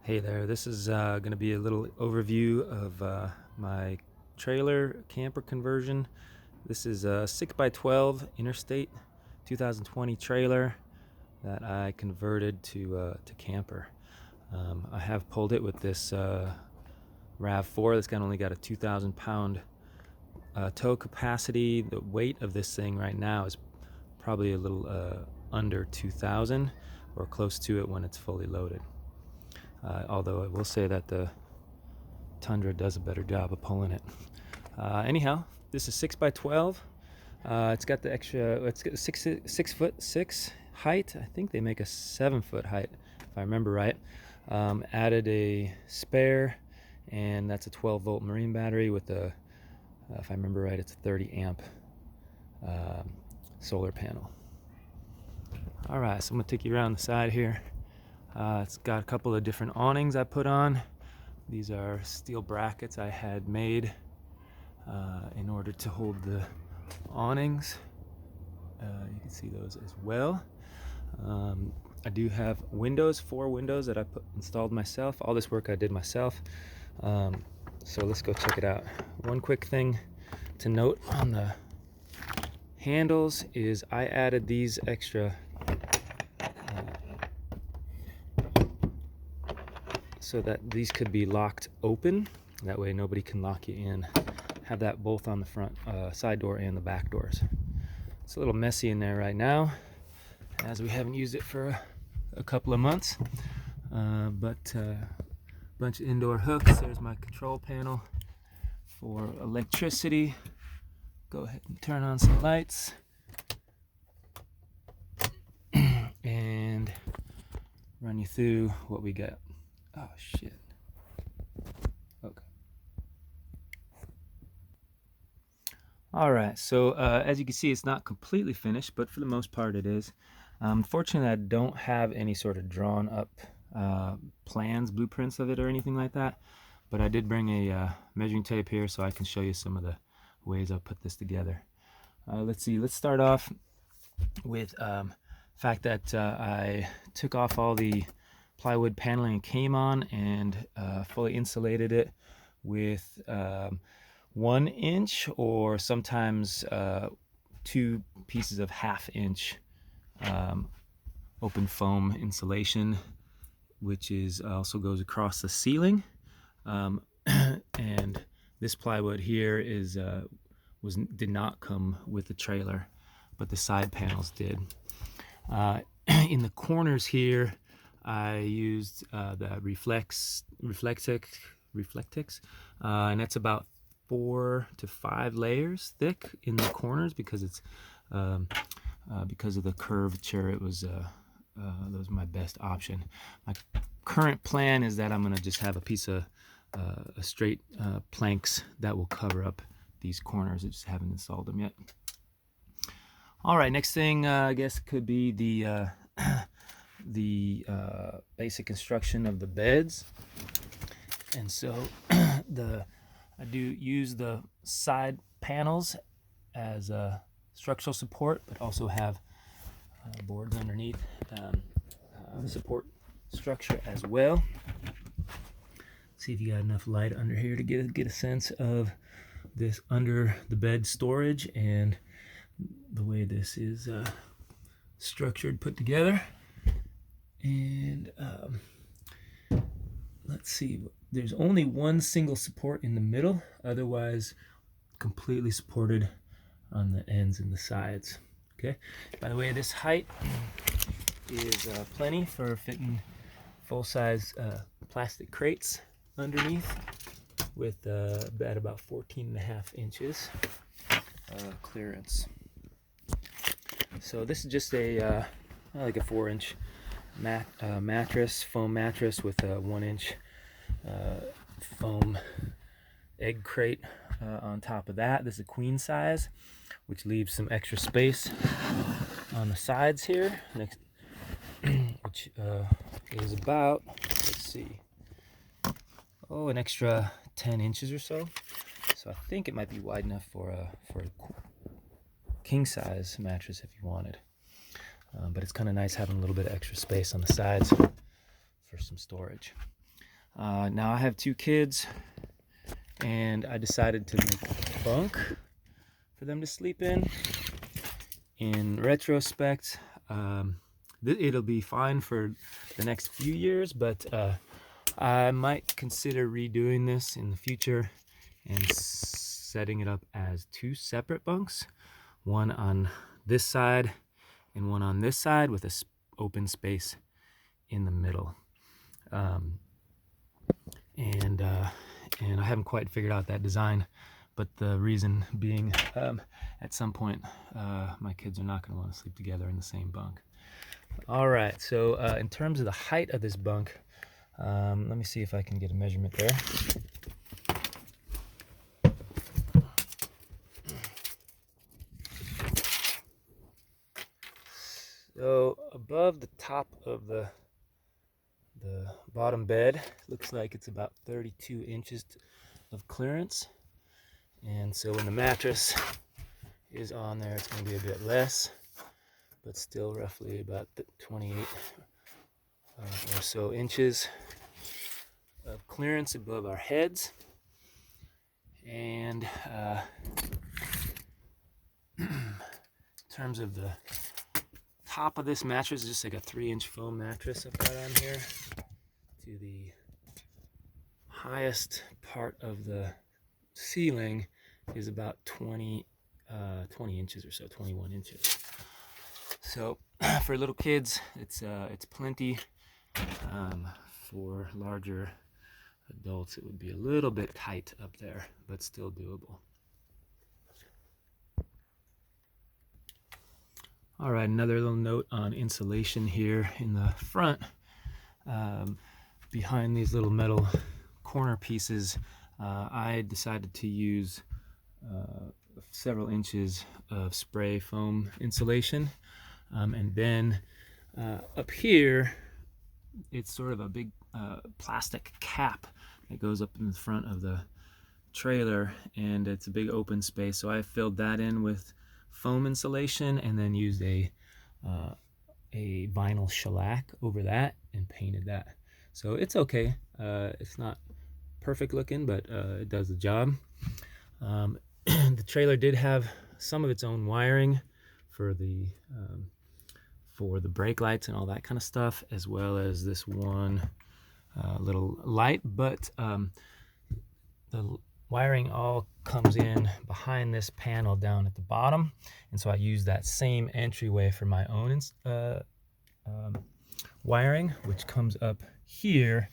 Hey there, this is going to be a little overview of my trailer camper conversion. This is a 6x12 Interstate 2020 trailer that I converted to camper. I have pulled it with this RAV4 that's only got a 2,000 pound tow capacity. The weight of this thing right now is probably a little under 2,000 or close to it when it's fully loaded. Although I will say that the Tundra does a better job of pulling it. Anyhow, this is 6x12. It's got the extra, it's got 6'6" height. I think they make a 7-foot height, if I remember right. Added a spare, and that's a 12-volt marine battery with a, if I remember right, it's a 30 amp solar panel. All right, so I'm gonna take you around the side here. It's got a couple of different awnings I put on. These are steel brackets I had made in order to hold the awnings. You can see those as well. I do have windows, 4 windows that I installed myself. All this work I did myself. So let's go check it out. One quick thing to note on the handles is I added these extra so that these could be locked open. That way nobody can lock you in. Have that both on the front side door and the back doors. It's a little messy in there right now, as we haven't used it for a couple of months. But bunch of indoor hooks. There's my control panel for electricity. Go ahead and turn on some lights. And run you through what we got. Oh shit. Okay. All right, so as you can see, it's not completely finished, but for the most part it is. Unfortunately, I don't have any sort of drawn up plans, blueprints of it or anything like that, but I did bring a measuring tape here so I can show you some of the ways I'll put this together. Let's see, let's start off with the fact that I took off all the plywood paneling and came on and fully insulated it with 1 inch or sometimes 2 pieces of 1/2 inch open foam insulation, which is also goes across the ceiling. And this plywood here is did not come with the trailer, but the side panels did. In the corners here I used the Reflectix, and that's about 4 to 5 layers thick in the corners because it's because of the curvature. It was that was my best option. My current plan is that I'm gonna just have a piece of a straight planks that will cover up these corners. I just haven't installed them yet. All right, next thing I guess could be the basic construction of the beds. And so I do use the side panels as a structural support, but also have boards underneath support structure as well. See if you got enough light under here to get a sense of this under the bed storage and the way this is structured, put together. And let's see, there's only one single support in the middle, otherwise completely supported on the ends and the sides. Okay, by the way, this height is plenty for fitting full-size plastic crates underneath with at about 14.5 inches clearance. So this is just a like a 4-inch mattress, foam mattress with a 1-inch foam egg crate on top of that. This is a queen size, which leaves some extra space on the sides here, which is about, let's see, an extra 10 inches or so. So I think it might be wide enough for a king size mattress if you wanted. But it's kind of nice having a little bit of extra space on the sides for some storage. Now I have 2 kids, and I decided to make a bunk for them to sleep in. In retrospect, it'll be fine for the next few years, but I might consider redoing this in the future and setting it up as 2 separate bunks, one on this side and one on this side with a open space in the middle. And I haven't quite figured out that design, but the reason being, at some point, my kids are not going to want to sleep together in the same bunk. All right, so in terms of the height of this bunk, let me see if I can get a measurement there. So above the top of the bottom bed, looks like it's about 32 inches of clearance. And so when the mattress is on there, it's going to be a bit less, but still roughly about 28 or so inches of clearance above our heads. And in terms of the top of this mattress, is just like a 3-inch foam mattress I've got on here. To the highest part of the ceiling is about 20 inches or so, 21 inches. So for little kids, it's plenty. For larger adults, it would be a little bit tight up there, but still doable. All right, another little note on insulation here in the front. Behind these little metal corner pieces, I decided to use several inches of spray foam insulation. And then up here, it's sort of a big plastic cap that goes up in the front of the trailer, and it's a big open space. So I filled that in with foam insulation and then used a vinyl shellac over that and painted that. So it's okay. It's not perfect looking, but it does the job. The trailer did have some of its own wiring for the brake lights and all that kind of stuff, as well as this one little light, but the wiring all comes in behind this panel down at the bottom, and so I use that same entryway for my own wiring, which comes up here,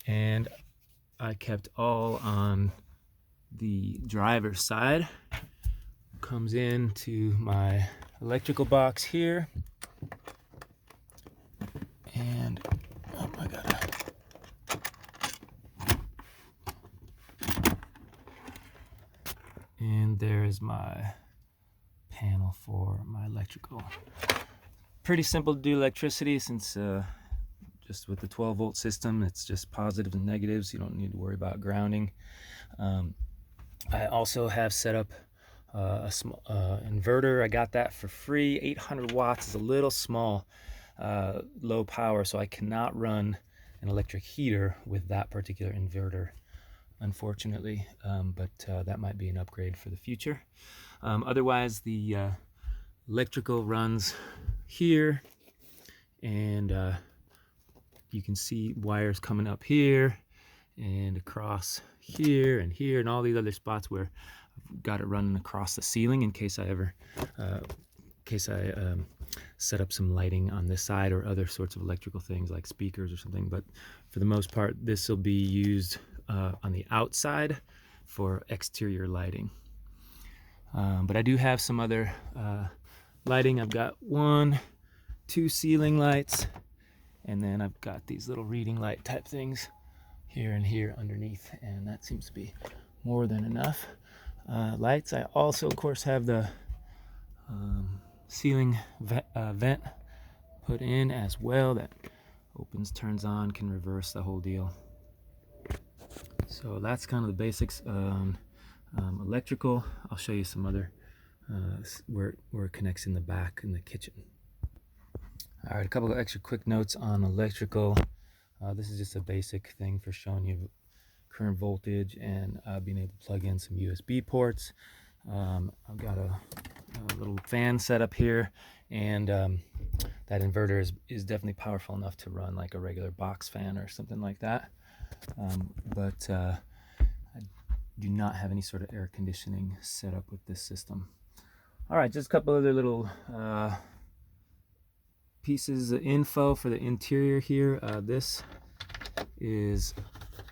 and I kept all on the driver's side. Comes into my electrical box here, and oh my god, and there's my panel for my electrical. Pretty simple to do electricity, since just with the 12-volt system, it's just positives and negatives. You don't need to worry about grounding. I also have set up a small inverter. I got that for free. 800 watts is a little small, low power, so I cannot run an electric heater with that particular inverter, unfortunately, but that might be an upgrade for the future. Otherwise, the electrical runs here, and you can see wires coming up here and across here and here and all these other spots where I've got it running across the ceiling in case I ever set up some lighting on this side or other sorts of electrical things like speakers or something. But for the most part, this will be used on the outside for exterior lighting. But I do have some other lighting. I've got 1, 2 ceiling lights, and then I've got these little reading light type things here and here underneath, and that seems to be more than enough lights. I also, of course, have the ceiling vent put in as well, that opens, turns on, can reverse, the whole deal. So that's kind of the basics on electrical. I'll show you some other where it connects in the back in the kitchen. All right, a couple of extra quick notes on electrical. This is just a basic thing for showing you current voltage and being able to plug in some USB ports. I've got a little fan set up here, and that inverter is definitely powerful enough to run like a regular box fan or something like that. But I do not have any sort of air conditioning set up with this system. All right, just a couple other little pieces of info for the interior here. This is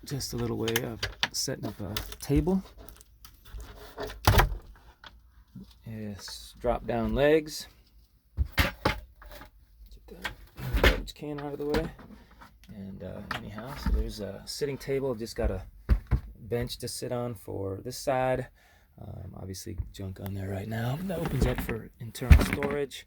just a little way of setting up a table. It's drop down legs. Get the garbage can out of the way. And anyhow, so there's a sitting table. Just got a bench to sit on for this side. Obviously junk on there right now. That opens up for internal storage.